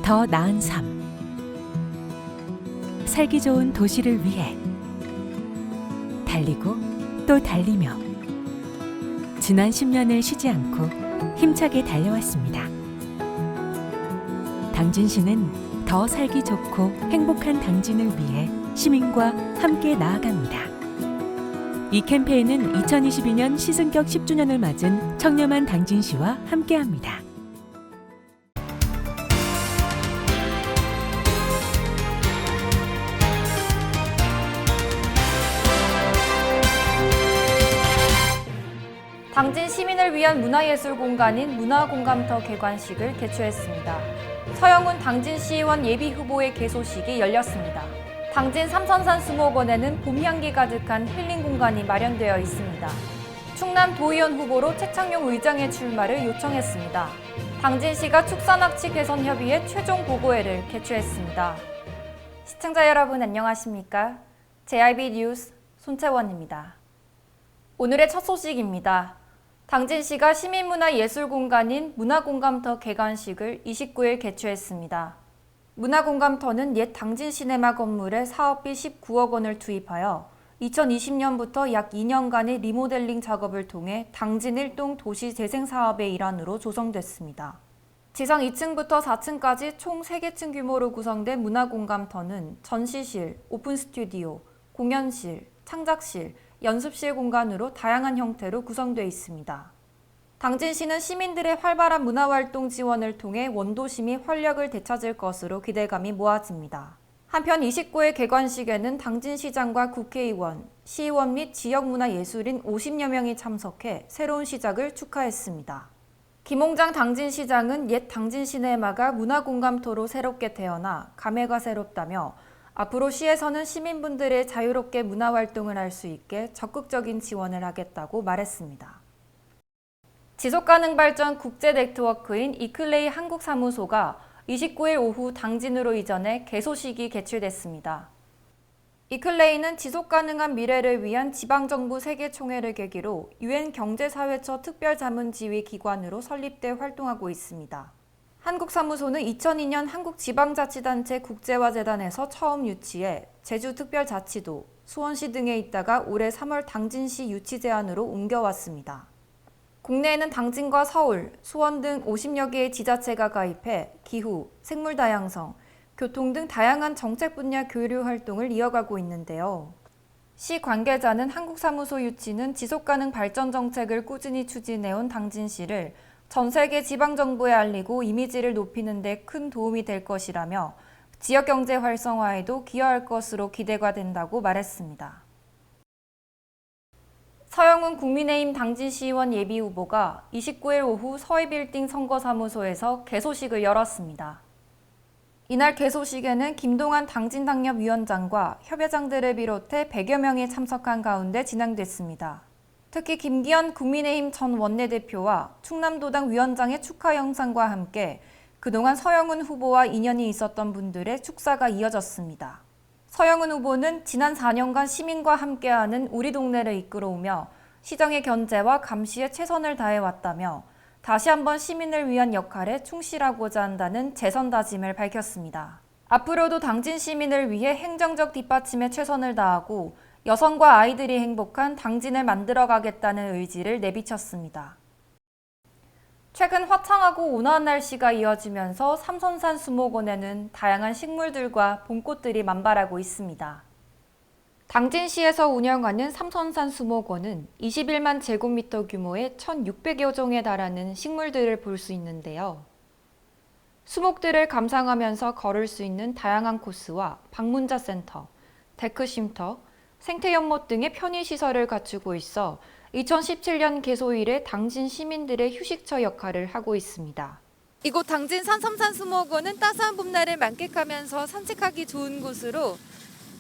더 나은 삶. 살기 좋은 도시를 위해 달리고 또 달리며 지난 10년을 쉬지 않고 힘차게 달려왔습니다. 당진시는 더 살기 좋고 행복한 당진을 위해 시민과 함께 나아갑니다. 이 캠페인은 2022년 시승격 10주년을 맞은 청렴한 당진시와 함께합니다. 당진 시민을 위한 문화예술 공간인 문화공감터 개관식을 개최했습니다. 서영훈 당진시의원 예비후보의 개소식이 열렸습니다. 당진 삼선산 수목원에는 봄향기 가득한 힐링 공간이 마련되어 있습니다. 충남 도의원 후보로 최창용 의장의 출마를 요청했습니다. 당진시가 축산학치 개선 협의회 최종 보고회를 개최했습니다. 시청자 여러분 안녕하십니까? JIB 뉴스 손채원입니다. 오늘의 첫 소식입니다. 당진시가 시민문화예술공간인 문화공감터 개관식을 29일 개최했습니다. 문화공감터는 옛 당진시네마 건물에 사업비 19억 원을 투입하여 2020년부터 약 2년간의 리모델링 작업을 통해 당진 1동 도시재생사업의 일환으로 조성됐습니다. 지상 2층부터 4층까지 총 3개층 규모로 구성된 문화공감터는 전시실, 오픈스튜디오, 공연실, 창작실, 연습실 공간으로 다양한 형태로 구성되어 있습니다. 당진시는 시민들의 활발한 문화활동 지원을 통해 원도심이 활력을 되찾을 것으로 기대감이 모아집니다. 한편 29일 개관식에는 당진시장과 국회의원, 시의원 및 지역문화예술인 50여 명이 참석해 새로운 시작을 축하했습니다. 김홍장 당진시장은 옛 당진시네마가 문화공감터로 새롭게 태어나 감회가 새롭다며 앞으로 시에서는 시민분들의 자유롭게 문화활동을 할 수 있게 적극적인 지원을 하겠다고 말했습니다. 지속가능발전 국제네트워크인 이클레이 한국사무소가 29일 오후 당진으로 이전해 개소식이 개최됐습니다. 이클레이는 지속가능한 미래를 위한 지방정부 세계총회를 계기로 UN 경제사회처 특별자문지휘 기관으로 설립돼 활동하고 있습니다. 한국사무소는 2002년 한국지방자치단체 국제화재단에서 처음 유치해 제주특별자치도, 수원시 등에 있다가 올해 3월 당진시 유치 제안으로 옮겨왔습니다. 국내에는 당진과 서울, 수원 등 50여 개의 지자체가 가입해 기후, 생물다양성, 교통 등 다양한 정책 분야 교류 활동을 이어가고 있는데요. 시 관계자는 한국사무소 유치는 지속가능 발전 정책을 꾸준히 추진해온 당진시를 전 세계 지방정부에 알리고 이미지를 높이는 데 큰 도움이 될 것이라며 지역경제 활성화에도 기여할 것으로 기대가 된다고 말했습니다. 서영훈 국민의힘 당진시의원 예비후보가 29일 오후 서해빌딩 선거사무소에서 개소식을 열었습니다. 이날 개소식에는 김동완 당진당협위원장과 협회장들을 비롯해 100여 명이 참석한 가운데 진행됐습니다. 특히 김기현 국민의힘 전 원내대표와 충남도당 위원장의 축하 영상과 함께 그동안 서영훈 후보와 인연이 있었던 분들의 축사가 이어졌습니다. 서영훈 후보는 지난 4년간 시민과 함께하는 우리 동네를 이끌어오며 시정의 견제와 감시에 최선을 다해왔다며 다시 한번 시민을 위한 역할에 충실하고자 한다는 재선 다짐을 밝혔습니다. 앞으로도 당진 시민을 위해 행정적 뒷받침에 최선을 다하고 여성과 아이들이 행복한 당진을 만들어가겠다는 의지를 내비쳤습니다. 최근 화창하고 온화한 날씨가 이어지면서 삼선산 수목원에는 다양한 식물들과 봄꽃들이 만발하고 있습니다. 당진시에서 운영하는 삼선산 수목원은 21만 제곱미터 규모의 1,600여 종에 달하는 식물들을 볼 수 있는데요. 수목들을 감상하면서 걸을 수 있는 다양한 코스와 방문자 센터, 데크 쉼터, 생태연못 등의 편의시설을 갖추고 있어 2017년 개소 이래 당진 시민들의 휴식처 역할을 하고 있습니다. 이곳 당진 삼선산 수목원은 따스한 봄날을 만끽하면서 산책하기 좋은 곳으로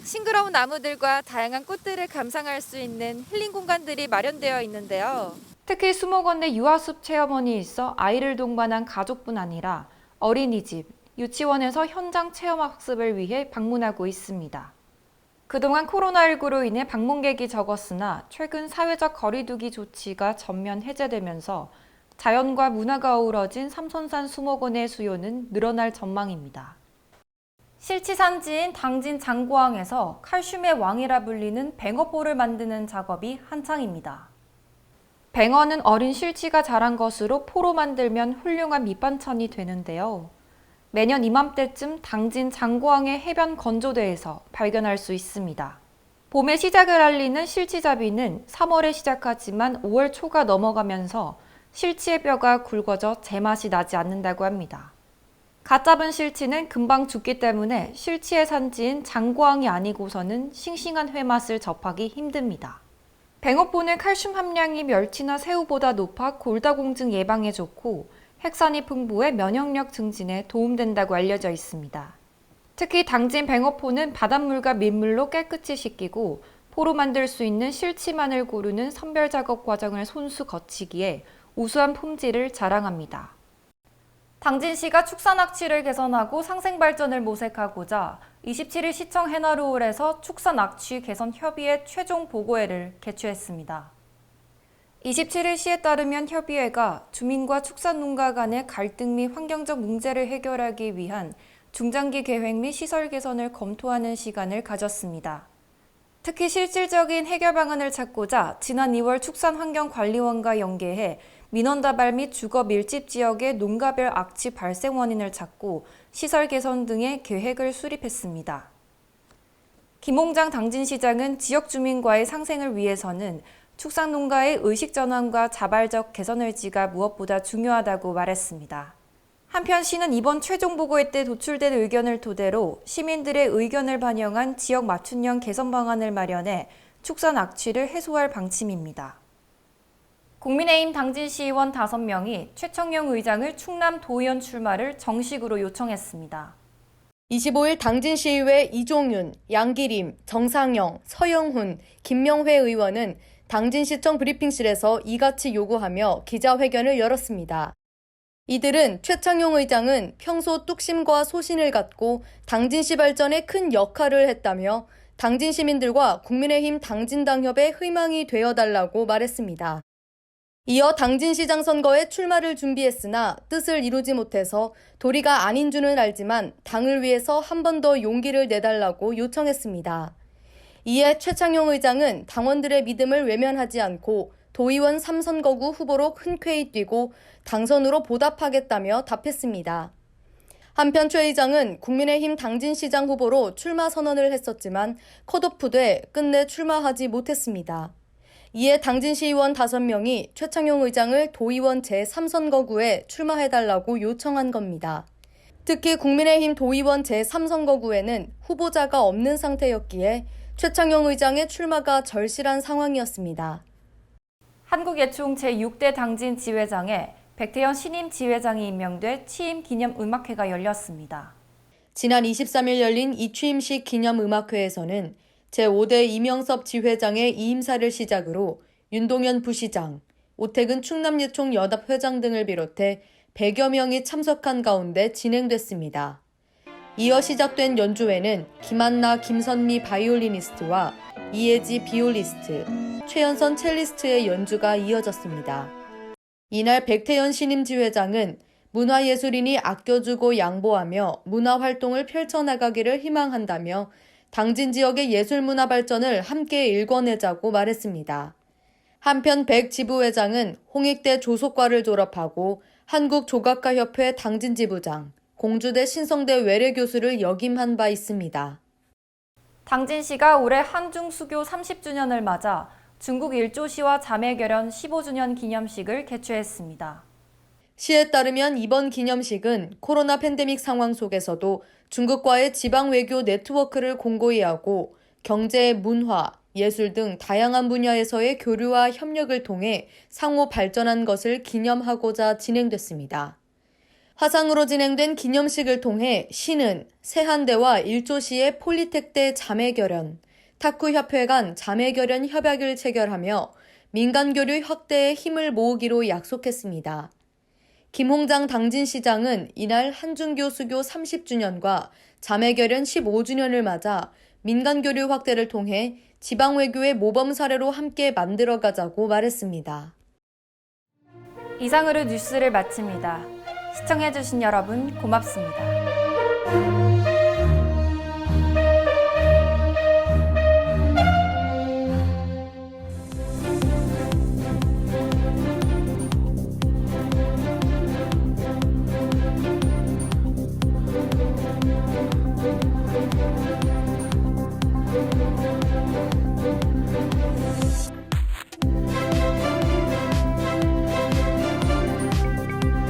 싱그러운 나무들과 다양한 꽃들을 감상할 수 있는 힐링 공간들이 마련되어 있는데요. 특히 수목원 내 유아숲 체험원이 있어 아이를 동반한 가족뿐 아니라 어린이집, 유치원에서 현장 체험학습을 위해 방문하고 있습니다. 그동안 코로나19로 인해 방문객이 적었으나 최근 사회적 거리두기 조치가 전면 해제되면서 자연과 문화가 어우러진 삼선산 수목원의 수요는 늘어날 전망입니다. 실치 산지인 당진 장고항에서 칼슘의 왕이라 불리는 뱅어포를 만드는 작업이 한창입니다. 뱅어는 어린 실치가 자란 것으로 포로 만들면 훌륭한 밑반찬이 되는데요. 매년 이맘때쯤 당진 장고항의 해변 건조대에서 발견할 수 있습니다. 봄의 시작을 알리는 실치잡이는 3월에 시작하지만 5월 초가 넘어가면서 실치의 뼈가 굵어져 제맛이 나지 않는다고 합니다. 갓 잡은 실치는 금방 죽기 때문에 실치의 산지인 장고항이 아니고서는 싱싱한 회맛을 접하기 힘듭니다. 뱅어포는 칼슘 함량이 멸치나 새우보다 높아 골다공증 예방에 좋고 핵산이 풍부해 면역력 증진에 도움된다고 알려져 있습니다. 특히 당진 뱅어포는 바닷물과 민물로 깨끗이 씻기고 포로 만들 수 있는 실치만을 고르는 선별 작업 과정을 손수 거치기에 우수한 품질을 자랑합니다. 당진시가 축산악취를 개선하고 상생발전을 모색하고자 27일 시청 해나루홀에서 축산악취 개선 협의회 최종 보고회를 개최했습니다. 27일 시에 따르면 협의회가 주민과 축산농가 간의 갈등 및 환경적 문제를 해결하기 위한 중장기 계획 및 시설 개선을 검토하는 시간을 가졌습니다. 특히 실질적인 해결 방안을 찾고자 지난 2월 축산환경관리원과 연계해 민원다발 및 주거 밀집 지역의 농가별 악취 발생 원인을 찾고 시설 개선 등의 계획을 수립했습니다. 김홍장 당진시장은 지역 주민과의 상생을 위해서는 축산농가의 의식 전환과 자발적 개선 의지가 무엇보다 중요하다고 말했습니다. 한편 시는 이번 최종 보고회 때 도출된 의견을 토대로 시민들의 의견을 반영한 지역 맞춤형 개선 방안을 마련해 축산 악취를 해소할 방침입니다. 국민의힘 당진시의원 5명이 최청용 의장을 충남 도의원 출마를 정식으로 요청했습니다. 25일 당진시의회 이종윤, 양기림, 정상영, 서영훈, 김명회 의원은 당진시청 브리핑실에서 이같이 요구하며 기자회견을 열었습니다. 이들은 최창용 의장은 평소 뚝심과 소신을 갖고 당진시 발전에 큰 역할을 했다며 당진 시민들과 국민의힘 당진당협의 희망이 되어달라고 말했습니다. 이어 당진시장 선거에 출마를 준비했으나 뜻을 이루지 못해서 도리가 아닌 줄은 알지만 당을 위해서 한 번 더 용기를 내달라고 요청했습니다. 이에 최창용 의장은 당원들의 믿음을 외면하지 않고 도의원 3선거구 후보로 흔쾌히 뛰고 당선으로 보답하겠다며 답했습니다. 한편 최 의장은 국민의힘 당진시장 후보로 출마 선언을 했었지만 컷오프돼 끝내 출마하지 못했습니다. 이에 당진시의원 5명이 최창용 의장을 도의원 제3선거구에 출마해달라고 요청한 겁니다. 특히 국민의힘 도의원 제3선거구에는 후보자가 없는 상태였기에 최창용 의장의 출마가 절실한 상황이었습니다. 한국예총 제6대 당진 지회장에 백태현 신임 지회장이 임명돼 취임 기념 음악회가 열렸습니다. 지난 23일 열린 이 취임식 기념 음악회에서는 제5대 이명섭 지회장의 이임사를 시작으로 윤동현 부시장, 오태근 충남예총 연합회장 등을 비롯해 100여 명이 참석한 가운데 진행됐습니다. 이어 시작된 연주회는 김한나, 김선미 바이올리니스트와 이혜지 비올리스트, 최연선 첼리스트의 연주가 이어졌습니다. 이날 백태현 신임 지회장은 문화예술인이 아껴주고 양보하며 문화활동을 펼쳐나가기를 희망한다며 당진 지역의 예술문화 발전을 함께 일궈내자고 말했습니다. 한편 백 지부회장은 홍익대 조속과를 졸업하고 한국조각가협회 당진지부장, 공주대 신성대 외래교수를 역임한 바 있습니다. 당진시가 올해 한중 수교 30주년을 맞아 중국 일조시와 자매결연 15주년 기념식을 개최했습니다. 시에 따르면 이번 기념식은 코로나 팬데믹 상황 속에서도 중국과의 지방 외교 네트워크를 공고히 하고 경제, 문화, 예술 등 다양한 분야에서의 교류와 협력을 통해 상호 발전한 것을 기념하고자 진행됐습니다. 화상으로 진행된 기념식을 통해 시는 세한대와 일조시의 폴리텍대 자매결연, 탁구협회 간 자매결연 협약을 체결하며 민간교류 확대에 힘을 모으기로 약속했습니다. 김홍장 당진시장은 이날 한중교 수교 30주년과 자매결연 15주년을 맞아 민간교류 확대를 통해 지방외교의 모범 사례로 함께 만들어가자고 말했습니다. 이상으로 뉴스를 마칩니다. 시청해주신 여러분 고맙습니다.